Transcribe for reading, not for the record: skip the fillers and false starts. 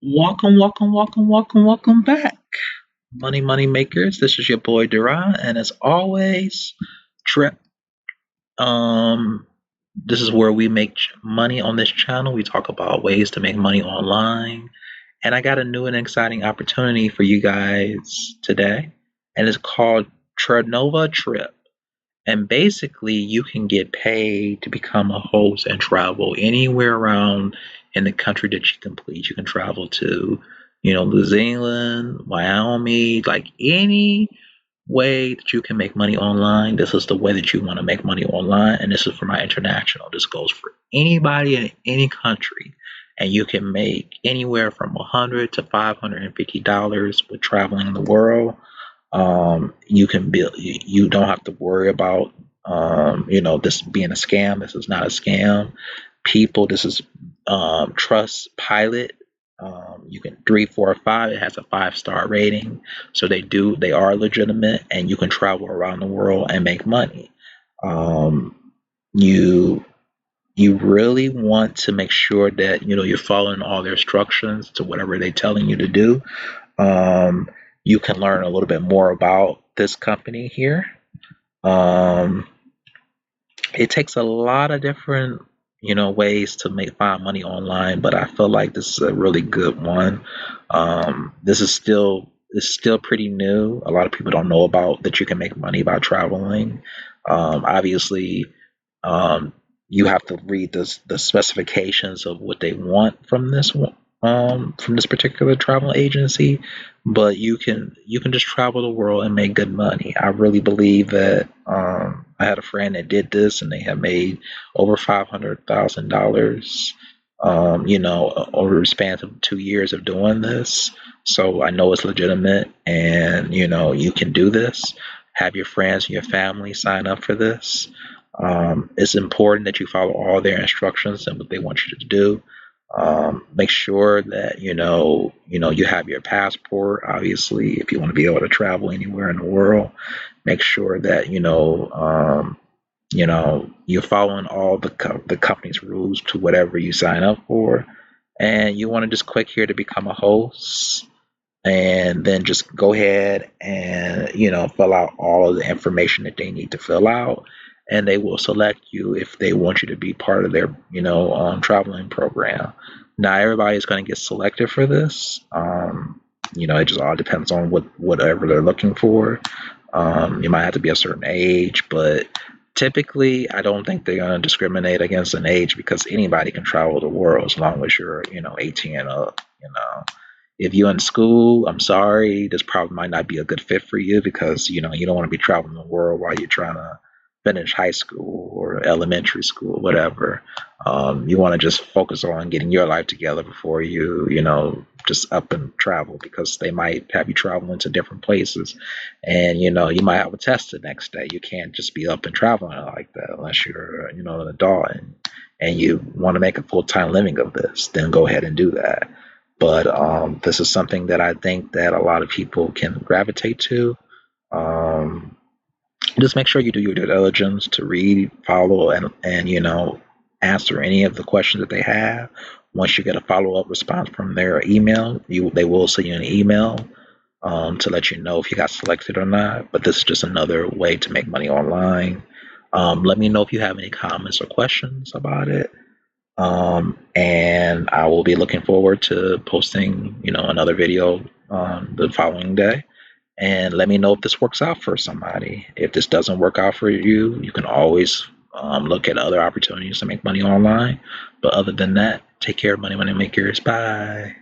Welcome back, money makers. This is your boy Duran, and as always, Trip. Um, this is where we make money on this channel. We talk about ways to make money online, and I got a new and exciting opportunity for you guys today, and it's called TrovaTrip. And basically, you can get paid to become a host and travel anywhere around in the country that you complete. You can travel to, New Zealand, Wyoming, like any way that you can make money online. This is the way that you want to make money online. And this is for my international. This goes for anybody in any country. And you can make anywhere from $100 to $550 with traveling the world. You can build. You don't have to worry about this being a scam. This is not a scam. People, this is Trust Pilot. You can 3, 4, or 5. It has a 5-star rating, so they are legitimate, and you can travel around the world and make money. You you really want to make sure that you're following all their instructions to whatever they're telling you to do. Um, you can learn a little bit more about this company here. Um, it takes a lot of different ways to make find money online, but I feel like this is a really good one. This is still pretty new. A lot of people don't know about that you can make money by traveling. Obviously, um, you have to read the specifications of what they want from this one, from this particular travel agency, but you can just travel the world and make good money. I really believe that. I had a friend that did this, and they have made over $500,000. Over the span of 2 years of doing this. So I know it's legitimate, and you can do this. Have your friends and your family sign up for this. It's important that you follow all their instructions and what they want you to do. Make sure that you have your passport. Obviously, if you want to be able to travel anywhere in the world, make sure that you're following all the company's rules to whatever you sign up for. And you want to just click here to become a host, and then just go ahead and fill out all of the information that they need to fill out, and they will select you if they want you to be part of their traveling program. Not everybody is going to get selected for this. It just all depends on whatever they're looking for. You might have to be a certain age, but typically I don't think they're going to discriminate against an age, because anybody can travel the world as long as you're 18 and up. If you're in school, I'm sorry, this probably might not be a good fit for you, because you don't want to be traveling the world while you're trying to finish high school or elementary school, whatever. You want to just focus on getting your life together before you just up and travel, because they might have you traveling to different places, and you might have a test the next day. You can't just be up and traveling like that unless you're an adult, and you want to make a full-time living of this. Then go ahead and do that. But this is something that I think that a lot of people can gravitate to. Um, just make sure you do your due diligence to read, follow, and answer any of the questions that they have. Once you get a follow-up response from their email, they will send you an email to let you know if you got selected or not. But this is just another way to make money online. Let me know if you have any comments or questions about it. And I will be looking forward to posting, another video the following day. And let me know if this works out for somebody. If this doesn't work out for you, you can always look at other opportunities to make money online. But other than that, take care, money makers. Bye.